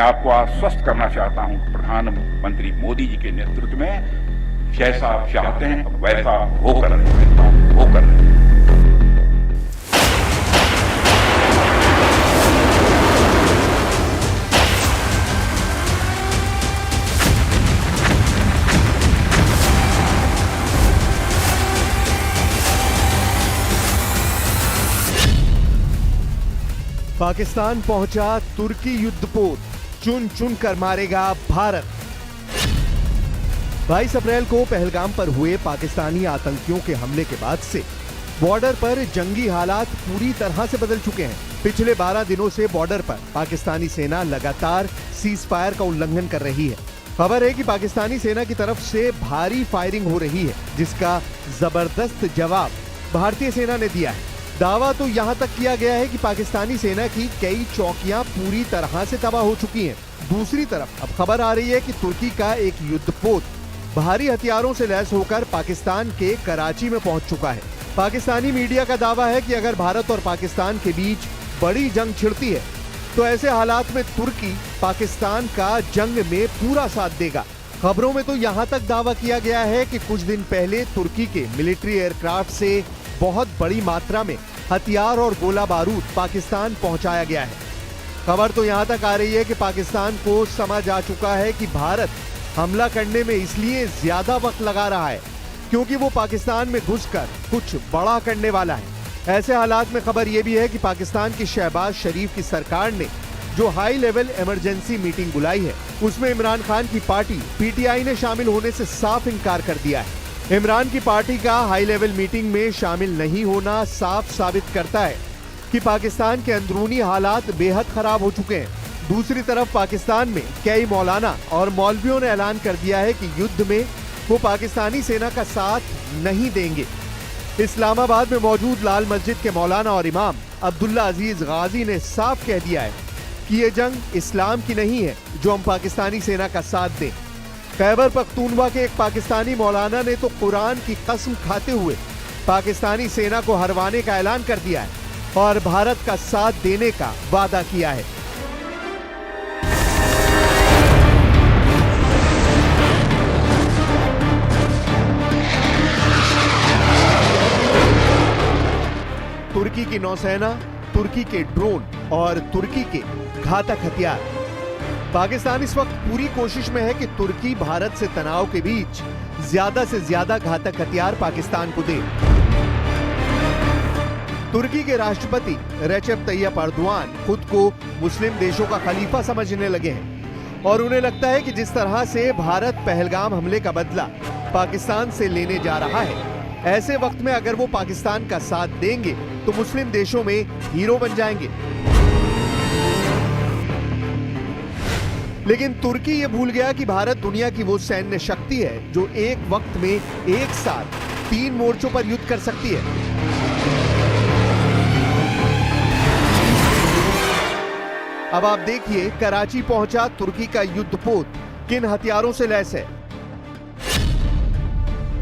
आपको आश्वस्त करना चाहता हूं, प्रधानमंत्री मोदी जी के नेतृत्व में जैसा आप चाहते हैं वैसा होकर रहे। पाकिस्तान पहुंचा तुर्की युद्धपोत, चुन चुन कर मारेगा भारत। 22 अप्रैल को पहलगाम पर हुए पाकिस्तानी आतंकियों के हमले के बाद से बॉर्डर पर जंगी हालात पूरी तरह से बदल चुके हैं। पिछले 12 दिनों से बॉर्डर पर पाकिस्तानी सेना लगातार सीज फायर का उल्लंघन कर रही है। खबर है कि पाकिस्तानी सेना की तरफ से भारी फायरिंग हो रही है, जिसका जबरदस्त जवाब भारतीय सेना ने दिया है। दावा तो यहां तक किया गया है कि पाकिस्तानी सेना की कई चौकियां पूरी तरह से तबाह हो चुकी हैं। दूसरी तरफ अब खबर आ रही है कि तुर्की का एक युद्धपोत भारी हथियारों से लैस होकर पाकिस्तान के कराची में पहुंच चुका है। पाकिस्तानी मीडिया का दावा है कि अगर भारत और पाकिस्तान के बीच बड़ी जंग छिड़ती है तो ऐसे हालात में तुर्की पाकिस्तान का जंग में पूरा साथ देगा। खबरों में तो यहां तक दावा किया गया है कि कुछ दिन पहले तुर्की के मिलिट्री एयरक्राफ्ट से बहुत बड़ी मात्रा में हथियार और गोला बारूद पाकिस्तान पहुंचाया गया है। खबर तो यहां तक आ रही है कि पाकिस्तान को समझ आ चुका है कि भारत हमला करने में इसलिए ज्यादा वक्त लगा रहा है क्योंकि वो पाकिस्तान में घुसकर कुछ बड़ा करने वाला है। ऐसे हालात में खबर यह भी है कि पाकिस्तान की शहबाज शरीफ की सरकार ने जो हाई लेवल इमरजेंसी मीटिंग बुलाई है, उसमें इमरान खान की पार्टी पीटीआई ने शामिल होने से साफ इनकार कर दिया है। इमरान की पार्टी का हाई लेवल मीटिंग में शामिल नहीं होना साफ साबित करता है कि पाकिस्तान के अंदरूनी हालात बेहद खराब हो चुके हैं। दूसरी तरफ पाकिस्तान में कई मौलाना और मौलवियों ने ऐलान कर दिया है कि युद्ध में वो पाकिस्तानी सेना का साथ नहीं देंगे। इस्लामाबाद में मौजूद लाल मस्जिद के मौलाना और इमाम अब्दुल्ला अजीज गाजी ने साफ कह दिया है कि ये जंग इस्लाम की नहीं है जो हम पाकिस्तानी सेना का साथ दें। खैबर पख्तूनवा के एक पाकिस्तानी मौलाना ने तो कुरान की कसम खाते हुए पाकिस्तानी सेना को हरवाने का ऐलान कर दिया है और भारत का साथ देने का वादा किया है। तुर्की की नौसेना, तुर्की के ड्रोन और तुर्की के घातक हथियार। पाकिस्तान इस वक्त पूरी कोशिश में है कि तुर्की भारत से तनाव के बीच ज्यादा से ज्यादा घातक हथियार पाकिस्तान को दे। तुर्की के राष्ट्रपति रेचेप तैयप अर्दोआन खुद को मुस्लिम देशों का खलीफा समझने लगे हैं और उन्हें लगता है कि जिस तरह से भारत पहलगाम हमले का बदला पाकिस्तान से लेने जा रहा है, ऐसे वक्त में अगर वो पाकिस्तान का साथ देंगे तो मुस्लिम देशों में हीरो बन जाएंगे। लेकिन तुर्की ये भूल गया कि भारत दुनिया की वो सैन्य शक्ति है जो एक वक्त में एक साथ 3 मोर्चों पर युद्ध कर सकती है। अब आप देखिए कराची पहुंचा तुर्की का युद्धपोत किन हथियारों से लैस है।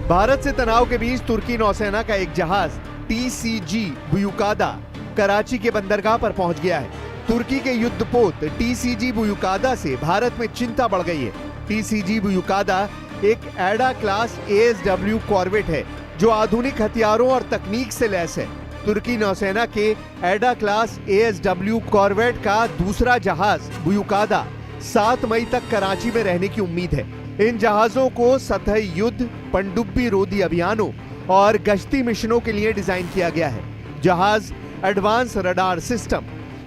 भारत से तनाव के बीच तुर्की नौसेना का एक जहाज टीसीजी बुयुकादा कराची के बंदरगाह पर पहुंच गया है। तुर्की के युद्धपोत टीसीजी बुयुकादा से भारत में चिंता बढ़ गई है। टीसीजी बुयुकादा एक एडा क्लास एएसडब्ल्यू कॉर्वेट है जो आधुनिक हथियारों और तकनीक से लैस है। तुर्की नौसेना के एडा क्लास एएसडब्ल्यू कॉर्वेट का दूसरा जहाज बुयुकादा 7 मई तक कराची में रहने की उम्मीद है। इन जहाजों को सतही युद्ध, पनडुब्बी रोधी अभियानों और गश्ती मिशनों के लिए डिजाइन किया गया है। जहाज एडवांस रडार सिस्टम,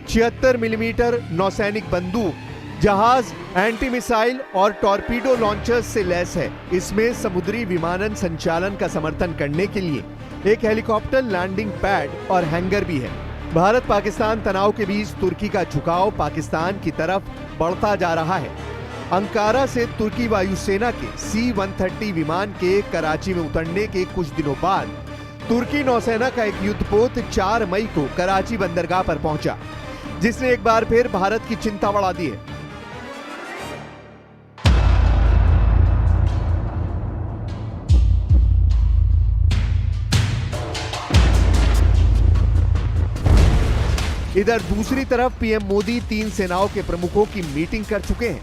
76 मिलीमीटर नौसैनिक बंदूक, जहाज एंटी मिसाइल और टॉर्पीडो लॉन्चर्स से लैस है। इसमें समुद्री विमानन संचालन का समर्थन करने के लिए एक हेलीकॉप्टर लैंडिंग पैड और हैंगर भी है। भारत पाकिस्तान तनाव के बीच तुर्की का झुकाव पाकिस्तान की तरफ बढ़ता जा रहा है। अंकारा से तुर्की वायुसेना के C-130 विमान के कराची में उतरने के कुछ दिनों बाद तुर्की नौसेना का एक युद्धपोत 4 मई को कराची बंदरगाह पर पहुंचा, जिसने एक बार फिर भारत की चिंता बढ़ा दी है। इधर दूसरी तरफ पीएम मोदी 3 सेनाओं के प्रमुखों की मीटिंग कर चुके हैं।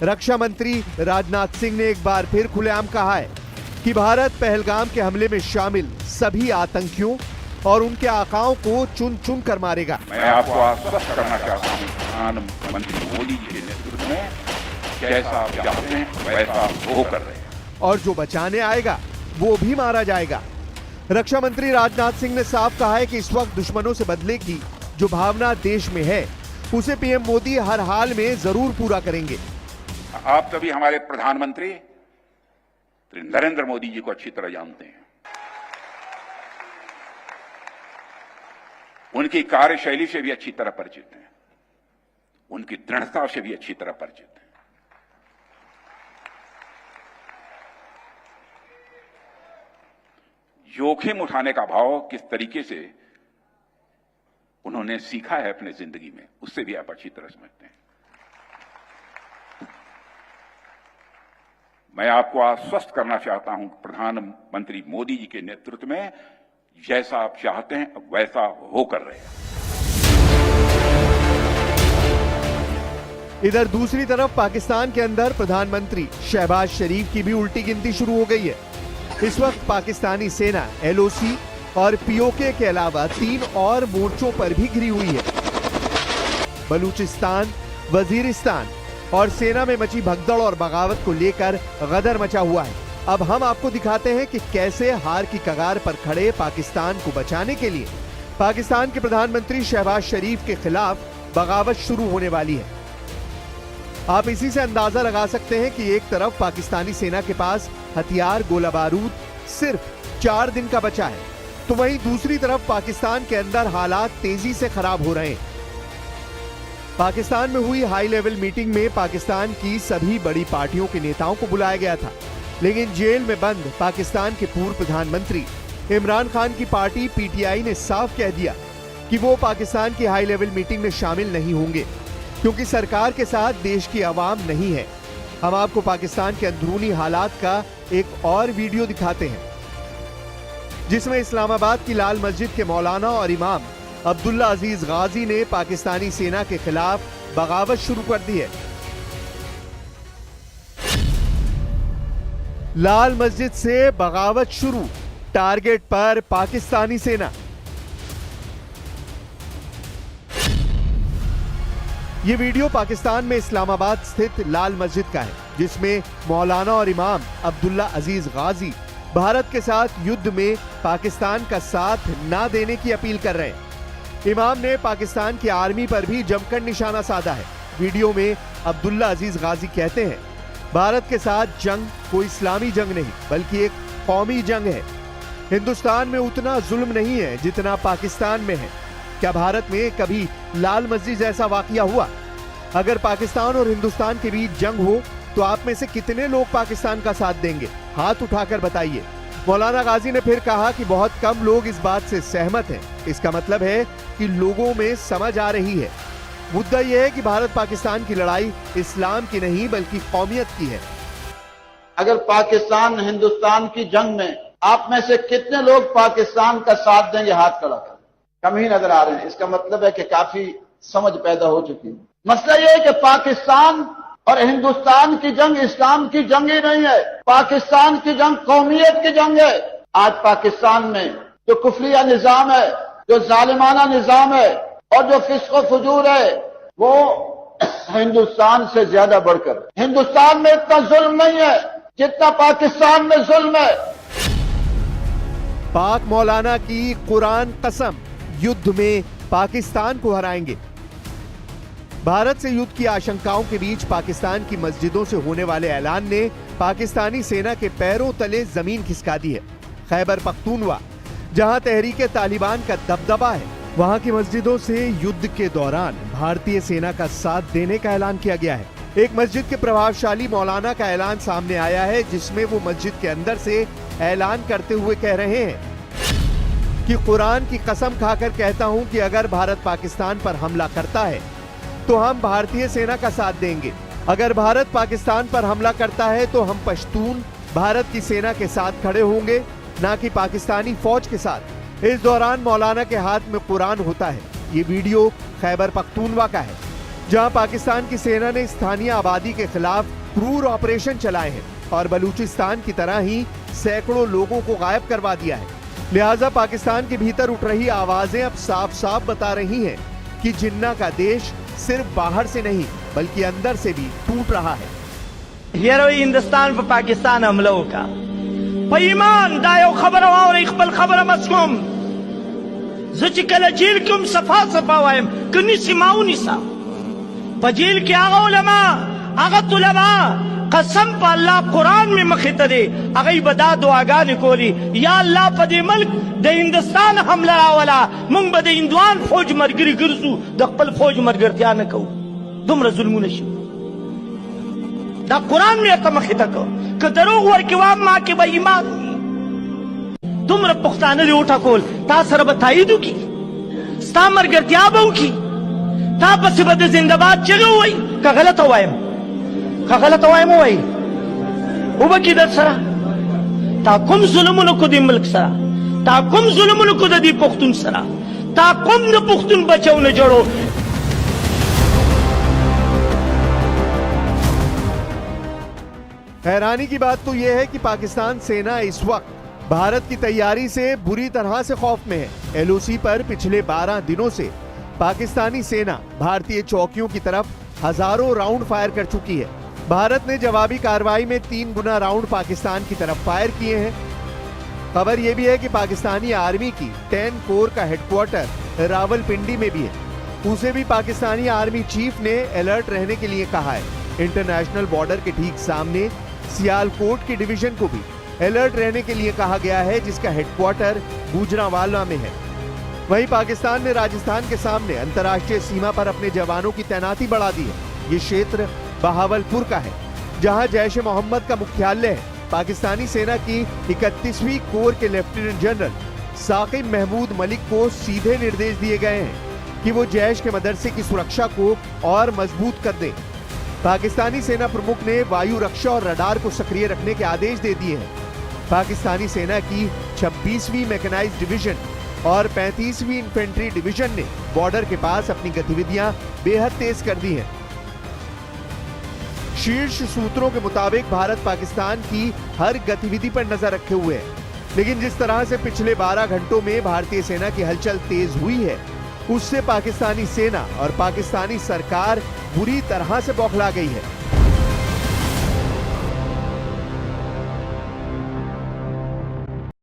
रक्षा मंत्री राजनाथ सिंह ने एक बार फिर खुलेआम कहा है कि भारत पहलगाम के हमले में शामिल सभी आतंकियों और उनके आकाओं को चुन चुन कर मारेगा। मैं आपको आश्वस्त करना चाहता हूँ, प्रधानमंत्री मोदी जी के नेतृत्व में जैसा आप चाहते हैं वैसा वो कर रहे हैं। और जो बचाने आएगा वो भी मारा जाएगा। रक्षा मंत्री राजनाथ सिंह ने साफ कहा है कि इस वक्त दुश्मनों से बदले की जो भावना देश में है उसे पीएम मोदी हर हाल में जरूर पूरा करेंगे। आप सभी हमारे प्रधानमंत्री नरेंद्र मोदी जी को अच्छी तरह जानते हैं। उनकी कार्यशैली से भी अच्छी तरह परिचित हैं, उनकी दृढ़ता से भी अच्छी तरह परिचित हैं। जोखिम उठाने का भाव किस तरीके से उन्होंने सीखा है अपने जिंदगी में, उससे भी आप अच्छी तरह समझते हैं। मैं आपको आश्वस्त करना चाहता हूं, प्रधानमंत्री मोदी जी के नेतृत्व में जैसा आप चाहते हैं वैसा वो कर रहे हैं। इधर दूसरी तरफ पाकिस्तान के अंदर प्रधानमंत्री शहबाज शरीफ की भी उल्टी गिनती शुरू हो गई है। इस वक्त पाकिस्तानी सेना एलओसी और पीओके के अलावा 3 और मोर्चों पर भी घिरी हुई है। बलूचिस्तान, वजीरिस्तान और सेना में मची भगदड़ और बगावत को लेकर गदर मचा हुआ है। अब हम आपको दिखाते हैं कि कैसे हार की कगार पर खड़े पाकिस्तान को बचाने के लिए पाकिस्तान के प्रधानमंत्री शहबाज शरीफ के खिलाफ बगावत शुरू होने वाली है। आप इसी से अंदाजा लगा सकते हैं कि एक तरफ पाकिस्तानी सेना के पास हथियार, गोला बारूद सिर्फ 4 दिन का बचा है, तो वहीं दूसरी तरफ पाकिस्तान के अंदर हालात तेजी से खराब हो रहे हैं। पाकिस्तान में हुई हाई लेवल मीटिंग में पाकिस्तान की सभी बड़ी पार्टियों के नेताओं को बुलाया गया था, लेकिन जेल में बंद पाकिस्तान के पूर्व प्रधानमंत्री इमरान खान की पार्टी पीटीआई ने साफ कह दिया कि वो पाकिस्तान की हाई लेवल मीटिंग में शामिल नहीं होंगे, क्योंकि सरकार के साथ देश की आवाम नहीं है। हम आपको पाकिस्तान के अंदरूनी हालात का एक और वीडियो दिखाते हैं, जिसमें इस्लामाबाद की लाल मस्जिद के मौलाना और इमाम अब्दुल्ला अजीज गाजी ने पाकिस्तानी सेना के खिलाफ बगावत शुरू कर दी है। लाल मस्जिद से बगावत शुरू, टारगेट पर पाकिस्तानी सेना। ये वीडियो पाकिस्तान में इस्लामाबाद स्थित लाल मस्जिद का है, जिसमें मौलाना और इमाम अब्दुल्ला अजीज गाजी भारत के साथ युद्ध में पाकिस्तान का साथ ना देने की अपील कर रहे हैं। इमाम ने पाकिस्तान की आर्मी पर भी जमकर निशाना साधा है। वीडियो में अब्दुल्ला अजीज गाजी कहते हैं, भारत के साथ जंग कोई इस्लामी जंग नहीं बल्कि एक कौमी जंग है। हिंदुस्तान में उतना जुल्म नहीं है जितना पाकिस्तान में है। क्या भारत में कभी लाल मस्जिद जैसा वाकया हुआ? अगर पाकिस्तान और हिंदुस्तान के बीच जंग हो तो आप में से कितने लोग पाकिस्तान का साथ देंगे? हाथ उठाकर बताइए। मौलाना गाजी ने फिर कहा कि बहुत कम लोग इस बात से सहमत हैं। इसका मतलब है कि लोगों में समझ आ रही है। मुद्दा यह है कि भारत पाकिस्तान की लड़ाई इस्लाम की नहीं बल्कि कौमियत की है। अगर पाकिस्तान हिंदुस्तान की जंग में आप में से कितने लोग पाकिस्तान का साथ देंगे? हाथ खड़ा कर। कम ही नजर आ रहे हैं। इसका मतलब है कि काफी समझ पैदा हो चुकी है। मसला यह है कि पाकिस्तान और हिंदुस्तान की जंग इस्लाम की जंग ही नहीं है। पाकिस्तान की जंग कौमियत की जंग है। आज पाकिस्तान में जो कुफरिया निजाम है, जो जालिमाना निजाम है और जो फिस्को फजूर है, वो हिंदुस्तान से ज्यादा बढ़कर। हिंदुस्तान में इतना जुल्म नहीं है जितना पाकिस्तान में जुल्म है। पाक मौलाना की कुरान कसम, युद्ध में पाकिस्तान को हराएंगे। भारत से युद्ध की आशंकाओं के बीच पाकिस्तान की मस्जिदों से होने वाले ऐलान ने पाकिस्तानी सेना के पैरों तले जमीन खिसका दी है। खैबर पख्तूनवा, जहां तहरीके तालिबान का दबदबा है, वहां की मस्जिदों से युद्ध के दौरान भारतीय सेना का साथ देने का ऐलान किया गया है। एक मस्जिद के प्रभावशाली मौलाना का ऐलान सामने आया है, जिसमें वो मस्जिद के अंदर से ऐलान करते हुए कह रहे हैं कि कुरान की कसम खाकर कहता हूं कि अगर भारत पाकिस्तान पर हमला करता है तो हम भारतीय सेना का साथ देंगे। अगर भारत पाकिस्तान पर हमला करता है तो हम पश्तून भारत की सेना के साथ खड़े होंगे, ना कि पाकिस्तानी फौज के साथ। इस दौरान मौलाना के हाथ में कुरान होता है ये वीडियो खैबर पख्तूनवा का है, जहां पाकिस्तान की सेना ने स्थानीय आबादी के खिलाफ क्रूर ऑपरेशन चलाए हैं और बलूचिस्तान की तरह ही सैकड़ों लोगों को गायब करवा दिया है। लिहाजा पाकिस्तान के भीतर उठ रही आवाजें अब साफ साफ बता रही हैं कि जिन्ना का देश सिर्फ बाहर से नहीं बल्कि अंदर से भी टूट रहा है। हिंदुस्तान पर पाकिस्तान हमलों का ईमान दायो खबर और इकबल खबर मसलूम कल जेल कुम सफा सफा वायम कनी सिमाऊ निसा जेल के आगा उलमा आगा तुलमा कसम पर अल्लाह कुरान में मखित दे अगई बदा दुआगा निकोली या अल्लाह पदे मुल्क दे हिंदुस्तान हमला वाला मुंग बदे हिंदुआन फौज मरगिरी गिरसू दखपल फौज मरगिरतिया न कहू दुमर जुल्म नशु दा कुरान में अत मखित को दरोग वर के वाम मां के बेईमान दुमर पुख्तान ले उठा कोल ता सर बताई दू की स्ता मरगिरतिया बहू की ता बस बदे जिंदाबाद जगह हुई का गलत हुआ मोई उबकी दर सरा ताकुम जुल्मुन को दी मुल्क सरा ताकुम जुल्मुन को दी पुख्तून सरा ताकुम न पुख्तून बचाओ न जड़ो। हैरानी की बात तो यह है कि पाकिस्तान सेना इस वक्त भारत की तैयारी से बुरी तरह से खौफ में है। एलओसी पर पिछले 12 दिनों से पाकिस्तानी सेना भारतीय चौकियों की तरफ हजारों राउंड फायर कर चुकी है। भारत ने जवाबी कार्रवाई में 3 गुना राउंड पाकिस्तान की तरफ फायर किए हैं। खबर यह भी है कि पाकिस्तानी आर्मी की 10 कोर का हेडक्वार्टर रावलपिंडी में भी है। उसे भी पाकिस्तानी आर्मी चीफ ने अलर्ट रहने के लिए कहा है। इंटरनेशनल बॉर्डर के ठीक सामने सियालकोट की डिवीजन को भी अलर्ट रहने के लिए कहा गया है, जिसका हेडक्वार्टर गुजरांवाला में है। वहीं पाकिस्तान ने राजस्थान के सामने अंतर्राष्ट्रीय सीमा पर अपने जवानों की तैनाती बढ़ा दी है। ये क्षेत्र बहावलपुर का है, जहां जैश ए मोहम्मद का मुख्यालय है। पाकिस्तानी सेना की 31वीं कोर के लेफ्टिनेंट जनरल साकिब महमूद मलिक को सीधे निर्देश दिए गए हैं कि वो जैश के मदरसे की सुरक्षा को और मजबूत कर दें। पाकिस्तानी सेना प्रमुख ने वायु रक्षा और रडार को सक्रिय रखने के आदेश दे दिए हैं। पाकिस्तानी सेना की 26वीं मैकेनाइज्ड डिवीजन और 35वीं इन्फेंट्री डिवीजन ने बॉर्डर के पास अपनी गतिविधियां बेहद तेज कर दी हैं। शीर्ष सूत्रों के मुताबिक भारत पाकिस्तान की हर गतिविधि पर नजर रखे हुए है, लेकिन जिस तरह से पिछले 12 घंटों में भारतीय सेना की हलचल तेज हुई है, उससे पाकिस्तानी सेना और पाकिस्तानी सरकार बुरी तरह से बौखला गई है।